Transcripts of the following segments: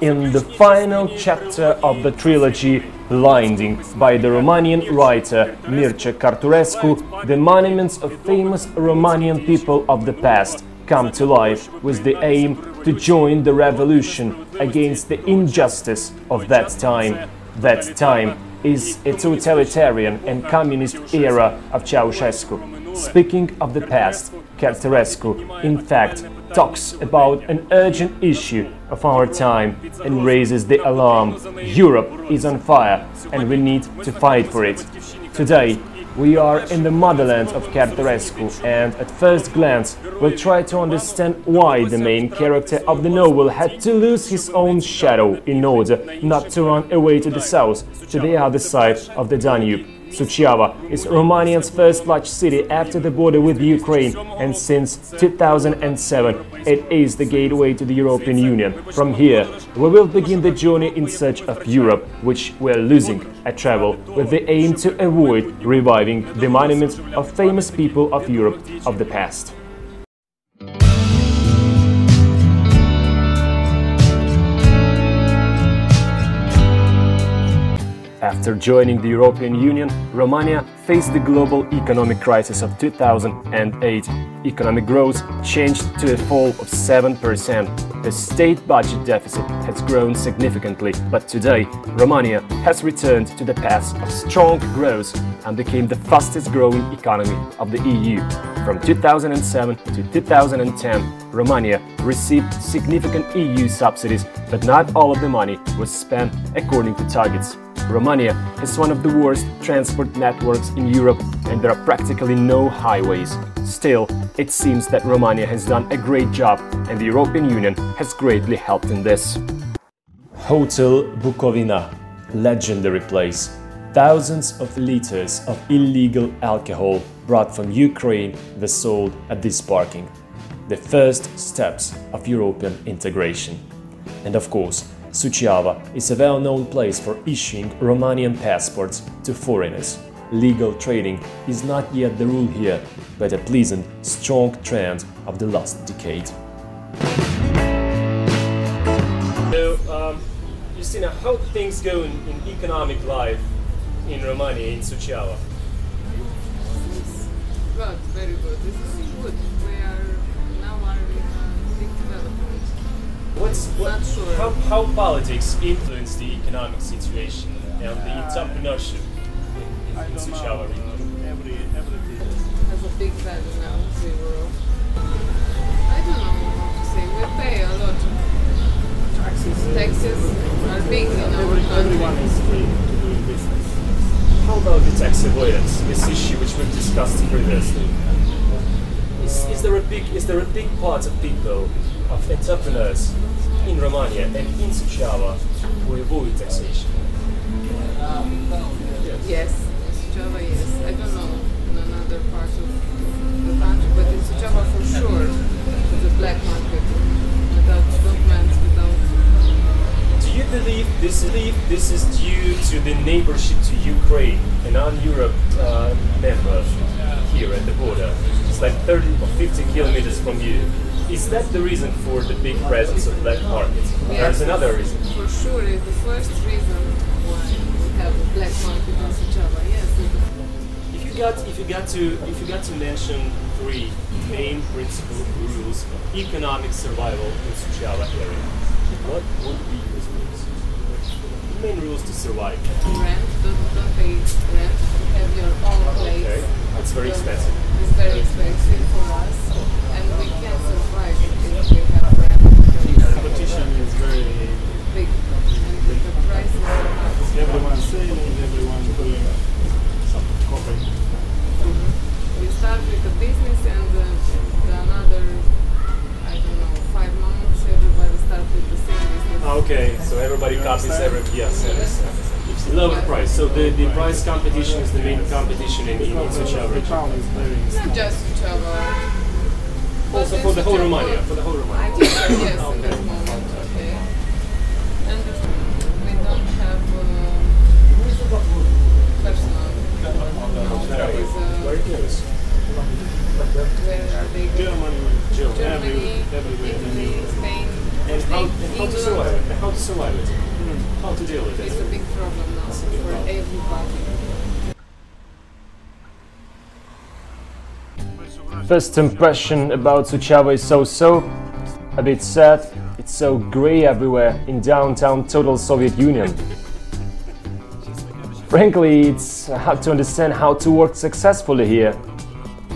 In the final chapter of the trilogy Blinding by the Romanian writer Mircea Carturescu, the monuments of famous Romanian people of the past come to life with the aim to join the revolution against the injustice of that time. That time is a totalitarian and communist era of Ceausescu. Speaking of the past, Carturescu, in fact, talks about an urgent issue of our time and raises the alarm. Europe is on fire and we need to fight for it. Today, we are in the motherland of Carturescu, and at first glance we'll try to understand why the main character of the novel had to lose his own shadow in order not to run away to the south, to the other side of the Danube. Suceava is Romania's first large city after the border with Ukraine, and since 2007 it is the gateway to the European Union. From here, we will begin the journey in search of Europe, which we're losing at travel, with the aim to avoid reviving the monuments of famous people of Europe of the past. After joining the European Union, Romania faced the global economic crisis of 2008. Economic growth changed to a fall of 7%. The state budget deficit has grown significantly, but today Romania has returned to the path of strong growth and became the fastest growing economy of the EU. From 2007 to 2010, Romania received significant EU subsidies, but not all of the money was spent according to targets. Romania has one of the worst transport networks in Europe, and there are practically no highways. Still, it seems that Romania has done a great job, and the European Union has greatly helped in this. Hotel Bukovina, legendary place. Thousands of liters of illegal alcohol brought from Ukraine were sold at this parking. The first steps of European integration. And of course, Suceava is a well-known place for issuing Romanian passports to foreigners. Legal trading is not yet the rule here, but a pleasant, strong trend of the last decade. So, Justina, how things go in economic life in Romania, in Suceava? Good, very good. This is good. We are now in a big development. Not sure. How politics influence the economic situation and the entrepreneurship in Suceava region? Everything has a big value now, zero. I don't know how to say. We pay a lot of taxes are big in our country. Everyone is free to do business. How about the tax avoidance, this issue which we've discussed previously? Is there a big part of people, of entrepreneurs in Romania and in Suceava who avoid taxation? Yes, in Suceava, yes. I don't know in another part of the country, but in Suceava for sure, it's a black market without documents, without. Do you believe this is due to the neighborship to Ukraine, a non-Europe member here at the border? It's like 30 or 50 kilometers from you. Is that the reason for the big presence of black market? Yes, There's another reason. For sure, it's the first reason why we have a black market in Suceava. Yes. If you got to mention three main principal rules of economic survival in Suceava area, what would be those rules? The main rules to survive. Rent, don't pay rent. Have your own place. Okay, that's very expensive. It's very expensive for us, and we can survive if we have rent. Competition is very Big, and the prices are high. everyone selling, everyone doing some copying. We start with the business, and another, I don't know, 5 months, everybody starts with the same business. Okay, so everybody copies yes. Lower price. So the price competition is the main competition in Suceava. The town is very Not just Suceava. Also for the whole Romania. I think so, yes, in this moment, okay. And we don't have personal. Where it goes? Where are they going? Germany, Germany, everywhere. Italy, Spain. And how to survive it? And how to survive it? How to deal with it? It's a big problem now for everybody. First impression about Suceava is so-so, a bit sad. It's so grey everywhere in downtown total Soviet Union. Frankly, it's hard to understand how to work successfully here.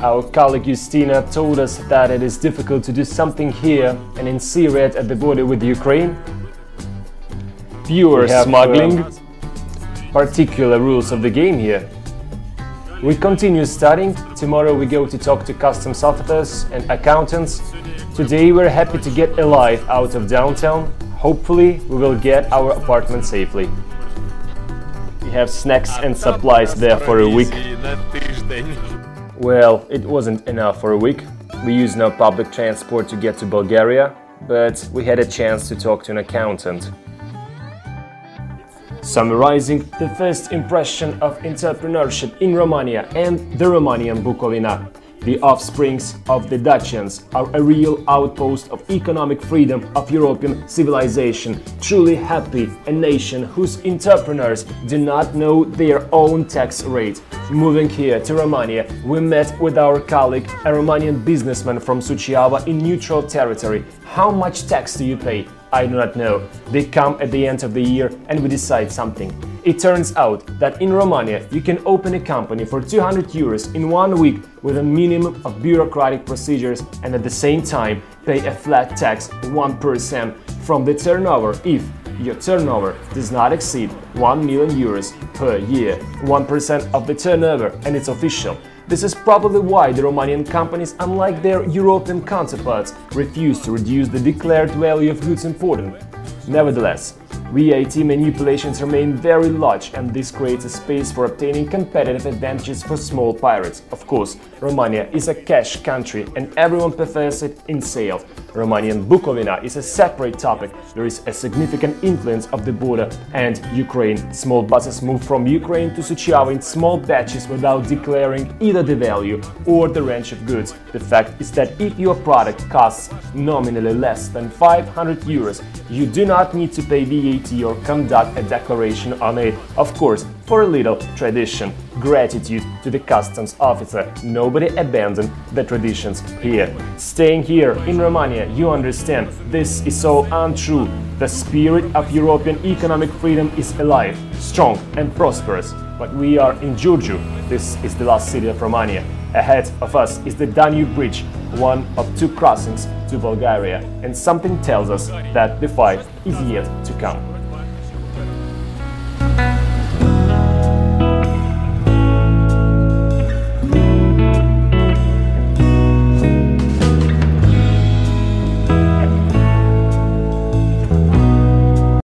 Our colleague Justina told us that it is difficult to do something here and in Syria at the border with Ukraine. Pure smuggling, particular rules of the game here. We continue studying. Tomorrow we go to talk to customs officers and accountants. Today we're happy to get alive out of downtown. Hopefully we will get our apartment safely. We have snacks and supplies there for a week. Well, it wasn't enough for a week. We used no public transport to get to Bulgaria, but we had a chance to talk to an accountant. Summarizing the first impression of entrepreneurship in Romania and the Romanian Bukovina. The offsprings of the Dacians are a real outpost of economic freedom of European civilization, truly happy, a nation whose entrepreneurs do not know their own tax rate. Moving here to Romania, we met with our colleague, a Romanian businessman from Suceava in neutral territory. How much tax do you pay? I do not know. They come at the end of the year and we decide something. It turns out that in Romania you can open a company for 200 euros in 1 week with a minimum of bureaucratic procedures and at the same time pay a flat tax 1% from the turnover if your turnover does not exceed 1 million euros per year. 1% of the turnover, and it's official. This is probably why the Romanian companies, unlike their European counterparts, refuse to reduce the declared value of goods imported. Nevertheless, VAT manipulations remain very large and this creates a space for obtaining competitive advantages for small pirates. Of course, Romania is a cash country and everyone prefers it in sale. Romanian Bukovina is a separate topic. There is a significant influence of the border and Ukraine. Small buses move from Ukraine to Suceava in small batches without declaring either the value or the range of goods. The fact is that if your product costs nominally less than 500 euros, you do not need to pay VAT or conduct a declaration on it. Of course, for a little tradition, gratitude to the customs officer. Nobody abandoned the traditions here. Staying here in Romania, you understand, this is so untrue. The spirit of European economic freedom is alive, strong and prosperous. But we are in Giurgiu. This is the last city of Romania. Ahead of us is the Danube Bridge, one of 2 crossings to Bulgaria, and something tells us that the fight is yet to come.